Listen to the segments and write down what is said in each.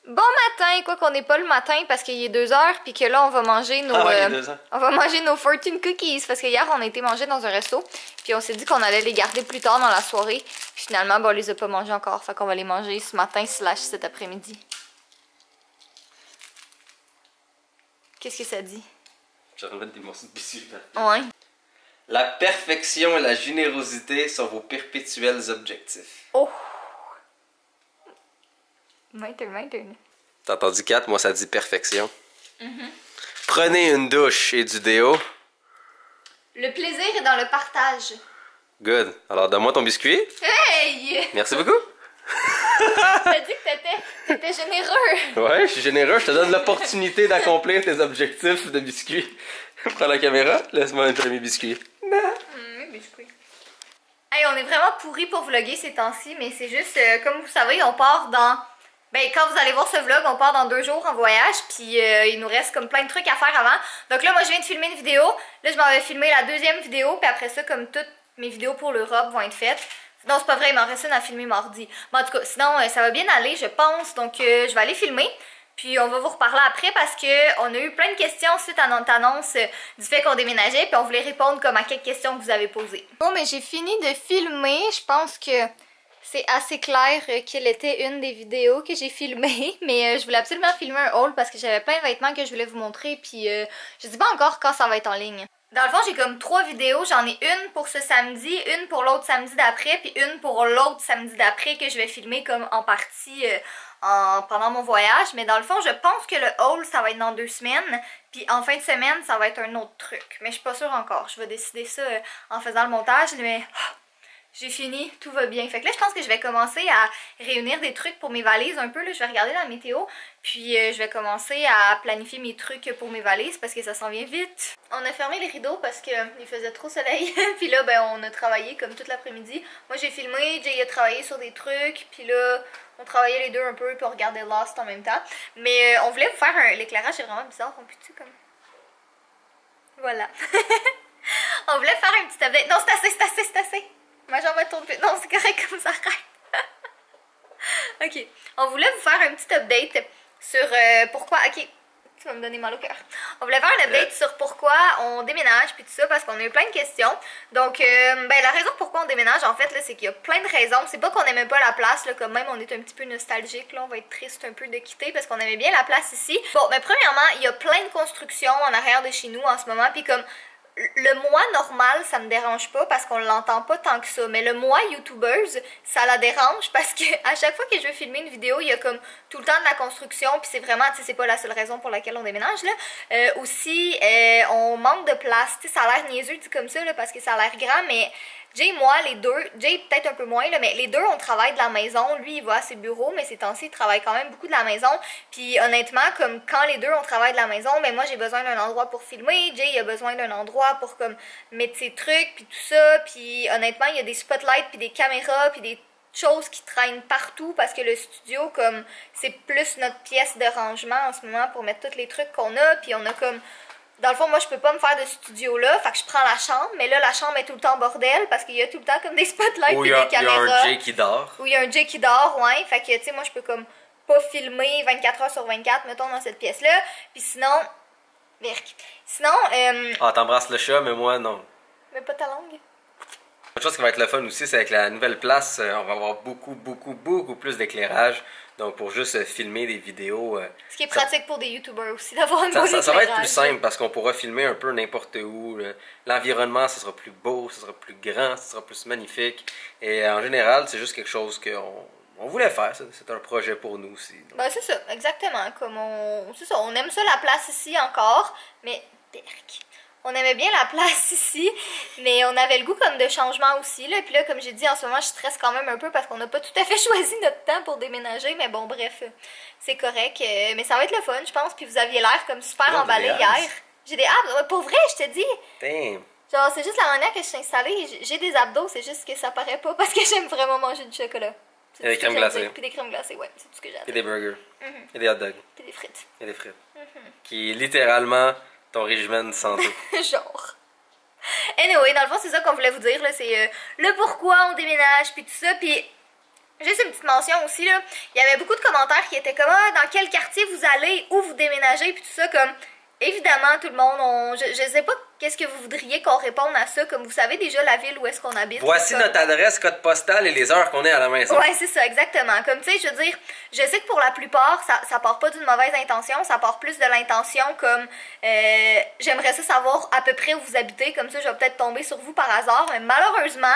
Bon matin, quoi qu'on n'est pas le matin parce qu'il est 2h, puis que là on va manger nos on va manger nos fortune cookies parce que hier on a été manger dans un resto, puis on s'est dit qu'on allait les garder plus tard dans la soirée. Puis finalement on les a pas mangés encore, fait qu'on va les manger ce matin / cet après-midi. Qu'est-ce que ça dit? Je vais remettre des morceaux de biscuits. Ouais. La perfection et la générosité sont vos perpétuels objectifs. Oh! Mainten. T'as entendu 4? Moi ça dit perfection. Prenez une douche et du déo. Le plaisir est dans le partage. Good. Alors donne-moi ton biscuit. Hey! Merci beaucoup. T'as dit que t'étais généreux. Ouais, je suis généreux. Je te donne l'opportunité d'accomplir tes objectifs de biscuits. Prends la caméra. Laisse-moi enlever mes biscuits. Mes biscuits. Hey, on est vraiment pourris pour vlogger ces temps-ci, mais c'est juste, comme vous savez, on part dans... Ben, quand vous allez voir ce vlog, on part dans 2 jours en voyage, puis il nous reste comme plein de trucs à faire avant. Donc là, moi, je viens de filmer une vidéo. Là, je m'en vais filmer la 2e vidéo, puis après ça, comme toutes mes vidéos pour l'Europe vont être faites. Non, c'est pas vrai, il m'en reste une à filmer mardi. Mais en tout cas, sinon, ça va bien aller, je pense. Donc, je vais aller filmer. Puis on va vous reparler après parce que on a eu plein de questions suite à notre annonce du fait qu'on déménageait, puis on voulait répondre comme à quelques questions que vous avez posées. Bon, mais j'ai fini de filmer. Je pense que c'est assez clair quelle était une des vidéos que j'ai filmées, mais je voulais absolument filmer un haul parce que j'avais plein de vêtements que je voulais vous montrer, puis je sais pas encore quand ça va être en ligne. Dans le fond, j'ai comme 3 vidéos. J'en ai une pour ce samedi, une pour l'autre samedi d'après, puis une pour l'autre samedi d'après que je vais filmer comme en partie pendant mon voyage. Mais dans le fond, je pense que le haul, ça va être dans 2 semaines, puis en fin de semaine, ça va être un autre truc. Mais je suis pas sûre encore. Je vais décider ça en faisant le montage, mais... J'ai fini, tout va bien. Fait que là, je pense que je vais commencer à réunir des trucs pour mes valises un peu. Là, je vais regarder la météo, puis je vais commencer à planifier mes trucs pour mes valises parce que ça s'en vient vite. On a fermé les rideaux parce qu'il faisait trop soleil. Puis là, ben, on a travaillé comme toute l'après-midi. Moi, j'ai filmé, Jay a travaillé sur des trucs, puis là, on travaillait les deux un peu, puis on regardait Lost en même temps. Mais on voulait vous faire un... L'éclairage est vraiment bizarre, on peut-tu comme... Voilà. On voulait faire un petit update. Non, c'est assez. Ma jambe tourne plus. Non, c'est correct comme ça, arrête. Ok. On voulait vous faire un petit update sur pourquoi... Ok, tu vas me donner mal au cœur. On voulait faire un update sur pourquoi on déménage puis tout ça parce qu'on a eu plein de questions. Donc, ben la raison pourquoi on déménage, en fait, là, c'est qu'il y a plein de raisons. C'est pas qu'on aimait pas la place, là, comme même on est un petit peu nostalgique, là, on va être triste un peu de quitter parce qu'on aimait bien la place ici. Bon, mais premièrement, il y a plein de constructions en arrière de chez nous en ce moment, puis comme... Le mois normal, ça me dérange pas parce qu'on l'entend pas tant que ça. Mais le mois YouTubeuse, ça la dérange parce que à chaque fois que je veux filmer une vidéo, il y a comme tout le temps de la construction. Puis c'est vraiment, tu sais, c'est pas la seule raison pour laquelle on déménage là. Aussi, on manque de place. Tu sais, ça a l'air niaiseux dit comme ça là, parce que ça a l'air grand, mais Jay et moi, les deux, Jay peut-être un peu moins, là, mais les deux, on travaille de la maison. Lui, il va à ses bureaux, mais ces temps-ci, il travaille quand même beaucoup de la maison. Puis honnêtement, comme quand les deux, on travaille de la maison, mais moi, j'ai besoin d'un endroit pour filmer. Jay, il a besoin d'un endroit pour comme mettre ses trucs, puis tout ça. Puis honnêtement, il y a des spotlights, puis des caméras, puis des choses qui traînent partout parce que le studio, comme, c'est plus notre pièce de rangement en ce moment pour mettre tous les trucs qu'on a. Puis on a comme... Dans le fond, moi, je peux pas me faire de studio là, fait que je prends la chambre, mais là, la chambre est tout le temps bordel parce qu'il y a tout le temps comme des spotlights et des caméras. Ou il y a un Jay qui dort. Ou il y a un Jay qui dort, ouais. Fait que, tu sais, moi, je peux comme pas filmer 24 heures sur 24, mettons, dans cette pièce-là. Puis sinon... Verk. Sinon, Ah, t'embrasses le chat, mais moi, non. Mais pas ta langue. Autre chose qui va être le fun aussi, c'est avec la nouvelle place, on va avoir beaucoup plus d'éclairage. Donc pour juste filmer des vidéos... Ce qui est pratique pour des youtubeurs aussi, d'avoir un bon éclairage. Ça va être plus simple parce qu'on pourra filmer un peu n'importe où. L'environnement, ça sera plus beau, ça sera plus grand, ça sera plus magnifique. Et en général, c'est juste quelque chose qu'on voulait faire. C'est un projet pour nous aussi. Donc. Ben c'est ça, exactement. Comme c'est ça, on aime ça la place ici encore, mais... Berk. On aimait bien la place ici, mais on avait le goût comme de changement aussi. Là. Puis là, comme j'ai dit, en ce moment, je stresse quand même un peu parce qu'on n'a pas tout à fait choisi notre temps pour déménager. Mais bon, bref, c'est correct. Mais ça va être le fun, je pense. Puis vous aviez l'air comme super emballé hier. J'ai des abdos. Pour vrai, je te dis. Damn. Genre, c'est juste la manière que je suis installée. J'ai des abdos, c'est juste que ça paraît pas parce que j'aime vraiment manger du chocolat. Et des crèmes glacées. Puis des crèmes glacées, ouais, c'est tout ce que j'adore. Et des burgers. Et des hot dogs. Puis des frites. Et des frites. Qui est littéralement ton régime de santé. Genre. Anyway, dans le fond, c'est ça qu'on voulait vous dire, là. C'est le pourquoi on déménage, puis tout ça. Puis Juste une petite mention aussi, là. Il y avait beaucoup de commentaires qui étaient comme ah, dans quel quartier vous allez, où vous déménagez, puis tout ça, comme évidemment, tout le monde, je sais pas qu'est-ce que vous voudriez qu'on réponde à ça, comme vous savez déjà la ville où est-ce qu'on habite. Voici notre adresse, code postal et les heures qu'on est à la maison. Ouais, c'est ça, exactement. Comme tu sais, je veux dire, je sais que pour la plupart, ça part pas d'une mauvaise intention, ça part plus de l'intention comme j'aimerais ça savoir à peu près où vous habitez, comme ça je vais peut-être tomber sur vous par hasard, mais malheureusement.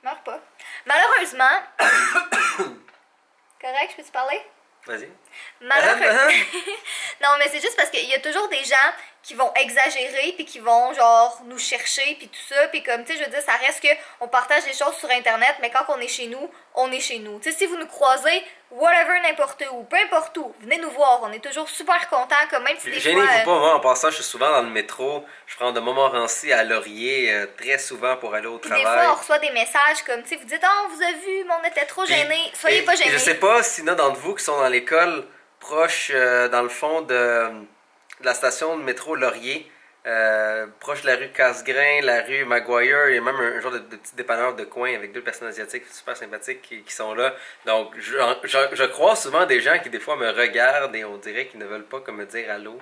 Meurs pas. Malheureusement. Correct, je peux te parler? Vas-y. Malheureusement. Non, mais c'est juste parce qu'il y a toujours des gens qui vont exagérer puis qui vont genre nous chercher puis tout ça, puis comme tu sais, je veux dire, ça reste que on partage des choses sur internet, mais quand on est chez nous, on est chez nous. Tu sais, si vous nous croisez whatever, n'importe où, peu importe où, venez nous voir, on est toujours super contents, comme même si des fois... Gênez-vous pas, moi en passant, je suis souvent dans le métro, je prends de Montmorency à Laurier très souvent pour aller au travail. Des fois, on reçoit des messages comme, tu sais, vous dites « Oh, on vous a vu, mais on était trop gênés. » Soyez pas gênés. Je sais pas s'il y en a d'entre vous qui sont dans l'école proche, dans le fond de la station de métro Laurier, proche de la rue Casgrain, la rue Maguire, il y a même un genre de petit dépanneur de coin avec 2 personnes asiatiques super sympathiques qui sont là. Donc, je croise souvent des gens qui des fois me regardent et on dirait qu'ils ne veulent pas comme me dire allô.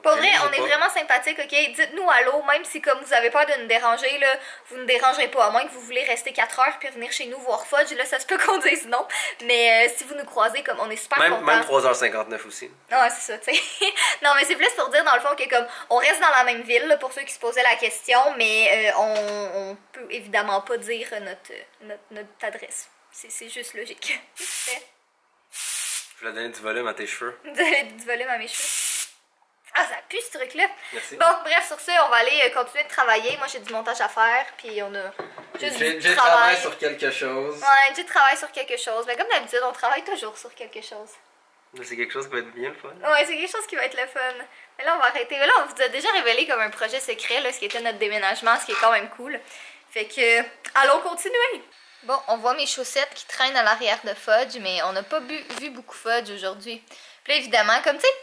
Pour vrai, on est vraiment sympathique, ok? Dites-nous allô, même si comme vous avez peur de nous déranger, là, vous ne dérangerez pas, à moins que vous voulez rester 4 heures puis revenir chez nous voir Fudge, là, ça se peut qu'on dise non. Mais si vous nous croisez, comme on est super contents. Même 3h59 aussi. Ouais, c'est ça, tu sais. Non, mais c'est plus pour dire, dans le fond, que comme on reste dans la même ville, là, pour ceux qui se posaient la question, mais on peut évidemment pas dire notre adresse. C'est juste logique. Je vais donner du volume à tes cheveux. Du volume à mes cheveux. Ah, ça pue ce truc-là. Merci. Bon, bref, sur ce, on va aller continuer de travailler. Moi, j'ai du montage à faire, puis on a juste J'ai travaillé sur quelque chose. Ouais, j'ai travaillé sur quelque chose. Mais comme d'habitude, on travaille toujours sur quelque chose. C'est quelque chose qui va être bien le fun. Ouais, c'est quelque chose qui va être le fun. Mais là, on va arrêter. Mais là, on vous a déjà révélé comme un projet secret, là, ce qui était notre déménagement, ce qui est quand même cool. Fait que, allons continuer. Bon, on voit mes chaussettes qui traînent à l'arrière de Fudge, mais on n'a pas vu beaucoup Fudge aujourd'hui. Puis là, évidemment, comme tu sais,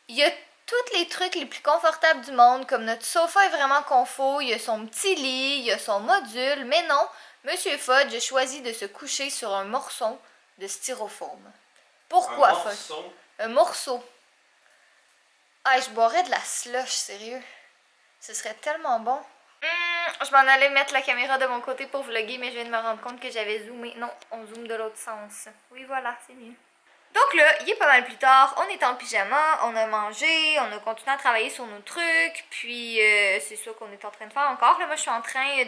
il y a tous les trucs les plus confortables du monde, comme notre sofa est vraiment confort, il y a son petit lit, il y a son module, mais non, Monsieur Fudge a choisi de se coucher sur un morceau de styrofoam. Pourquoi, Fudge? Un morceau. Ah, je boirais de la slush, sérieux. Ce serait tellement bon. Je m'en allais mettre la caméra de mon côté pour vlogger, mais je viens de me rendre compte que j'avais zoomé. Non, on zoome de l'autre sens. Oui, voilà, c'est mieux. Donc là, il est pas mal plus tard, on est en pyjama, on a mangé, on a continué à travailler sur nos trucs, puis c'est ça qu'on est en train de faire encore. Là, moi, je suis en train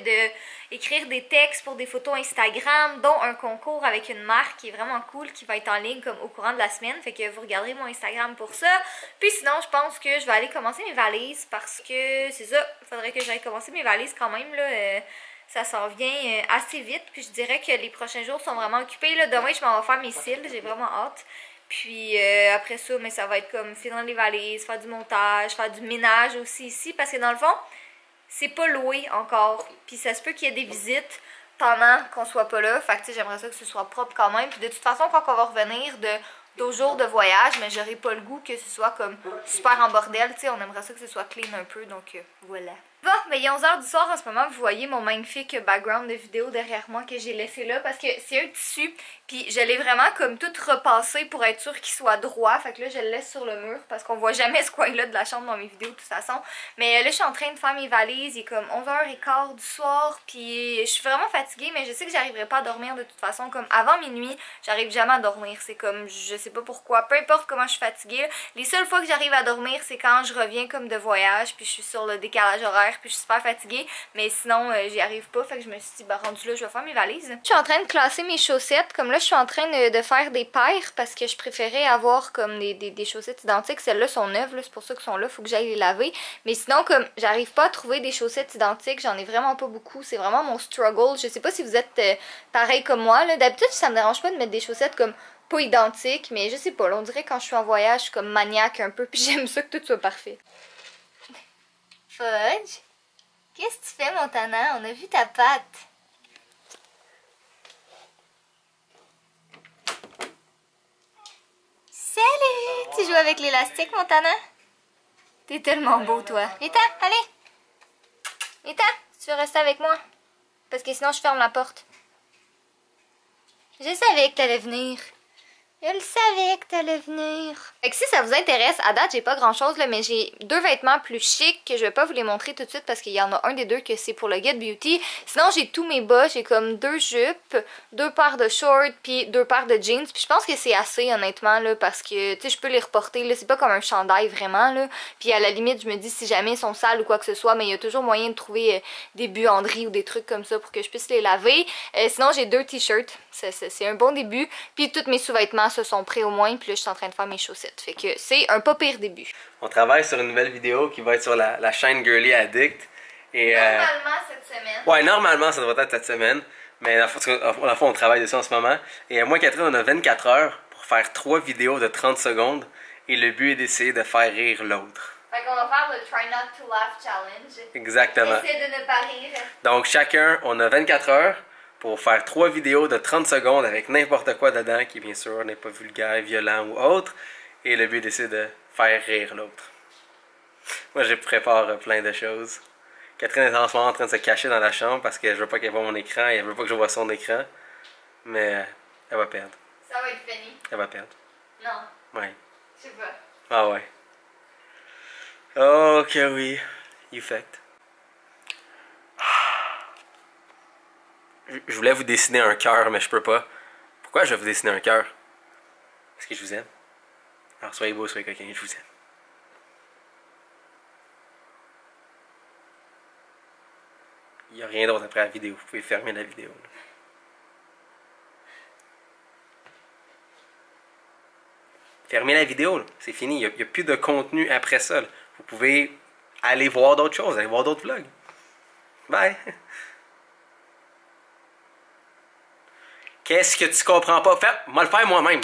d'écrire des textes pour des photos Instagram, dont un concours avec une marque qui est vraiment cool, qui va être en ligne comme au courant de la semaine, fait que vous regarderez mon Instagram pour ça. Puis sinon, je pense que je vais aller commencer mes valises, parce que c'est ça, il faudrait que j'aille commencer mes valises quand même, là. Ça s'en vient assez vite, puis je dirais que les prochains jours sont vraiment occupés. Là. Demain, je m'en vais faire mes cils, j'ai vraiment hâte. Puis après ça, mais ça va être comme finir les valises, faire du montage, faire du ménage aussi ici, parce que dans le fond, c'est pas loué encore. Puis ça se peut qu'il y ait des visites pendant qu'on soit pas là. Fait que tu sais, j'aimerais ça que ce soit propre quand même. Puis de toute façon, quand on va revenir de jours de voyage, mais j'aurai pas le goût que ce soit comme super en bordel. Tu sais, on aimerait ça que ce soit clean un peu, donc voilà. Bon, mais il est 11h du soir en ce moment, vous voyez mon magnifique background de vidéo derrière moi que j'ai laissé là parce que c'est un tissu, puis je l'ai vraiment comme tout repassé pour être sûr qu'il soit droit, fait que là je le laisse sur le mur parce qu'on voit jamais ce coin-là de la chambre dans mes vidéos de toute façon. Mais là je suis en train de faire mes valises, il est comme 11h15 du soir, puis je suis vraiment fatiguée, mais je sais que j'arriverai pas à dormir de toute façon, comme avant minuit, j'arrive jamais à dormir, c'est comme, je sais pas pourquoi, peu importe comment je suis fatiguée, les seules fois que j'arrive à dormir c'est quand je reviens comme de voyage, puis je suis sur le décalage horaire, puis je suis super fatiguée, mais sinon j'y arrive pas, fait que je me suis dit bah rendu là je vais faire mes valises. Je suis en train de classer mes chaussettes, comme là je suis en train de faire des paires parce que je préférais avoir comme des chaussettes identiques, celles-là sont neuves, c'est pour ça qu'elles sont là, faut que j'aille les laver, mais sinon comme j'arrive pas à trouver des chaussettes identiques, j'en ai vraiment pas beaucoup, c'est vraiment mon struggle, je sais pas si vous êtes pareil comme moi, d'habitude ça me dérange pas de mettre des chaussettes comme pas identiques, mais je sais pas, là, on dirait quand je suis en voyage je suis comme maniaque un peu, puis j'aime ça que tout soit parfait. Fudge? Qu'est-ce que tu fais, Montana? On a vu ta patte. Salut! Tu joues avec l'élastique, Montana? T'es tellement beau, toi. Viens-t'en, allez! Viens-t'en, si tu veux rester avec moi. Parce que sinon, je ferme la porte. Je savais que t'allais venir. Je le savais que t'allais venir. Fait que si ça vous intéresse, à date, j'ai pas grand chose, là, mais j'ai 2 vêtements plus chics que je vais pas vous les montrer tout de suite parce qu'il y en a un des 2 que c'est pour le Get Beauty. Sinon, j'ai tous mes bas. J'ai comme 2 jupes, 2 paires de shorts, puis 2 paires de jeans. Puis je pense que c'est assez, honnêtement, là, parce que, tu sais, je peux les reporter, là. C'est pas comme un chandail, vraiment, là. Puis à la limite, je me dis, si jamais ils sont sales ou quoi que ce soit, mais il y a toujours moyen de trouver des buanderies ou des trucs comme ça pour que je puisse les laver. Sinon, j'ai 2 t-shirts. C'est un bon début. Puis tous mes sous-vêtements se sont prêts au moins. Puis là, je suis en train de faire mes chaussettes. Fait que c'est un pas pire début. On travaille sur une nouvelle vidéo qui va être sur la chaîne Girly Addict. Et, normalement cette semaine. Ouais, normalement, ça devrait être cette semaine. Mais la fois, on travaille dessus en ce moment. Et moi et Catherine, on a 24 heures pour faire 3 vidéos de 30 secondes. Et le but est d'essayer de faire rire l'autre. Fait qu'on va faire le Try Not to Laugh Challenge. Exactement. Essayer de ne pas rire. Donc, chacun, on a 24 heures pour faire 3 vidéos de 30 secondes avec n'importe quoi dedans, qui bien sûr n'est pas vulgaire, violent ou autre. Et le but est d'essayer de faire rire l'autre. Moi, je prépare plein de choses. Catherine est en ce moment en train de se cacher dans la chambre parce que je veux pas qu'elle voie mon écran et elle veut pas que je voie son écran. Mais elle va perdre. Ça va être funny. Elle va perdre. Non. Ouais. Je sais pas. Ah ouais. Oh que oui. You fact. Je voulais vous dessiner un cœur, mais je peux pas. Pourquoi je vais vous dessiner un cœur? Parce que je vous aime. Alors soyez beau, soyez coquin, je vous aime. Il n'y a rien d'autre après la vidéo. Vous pouvez fermer la vidéo. Là. Fermez la vidéo, c'est fini. Il n'y a plus de contenu après ça. Là. Vous pouvez aller voir d'autres choses, aller voir d'autres vlogs. Bye! Qu'est-ce que tu comprends pas? Moi le faire moi-même.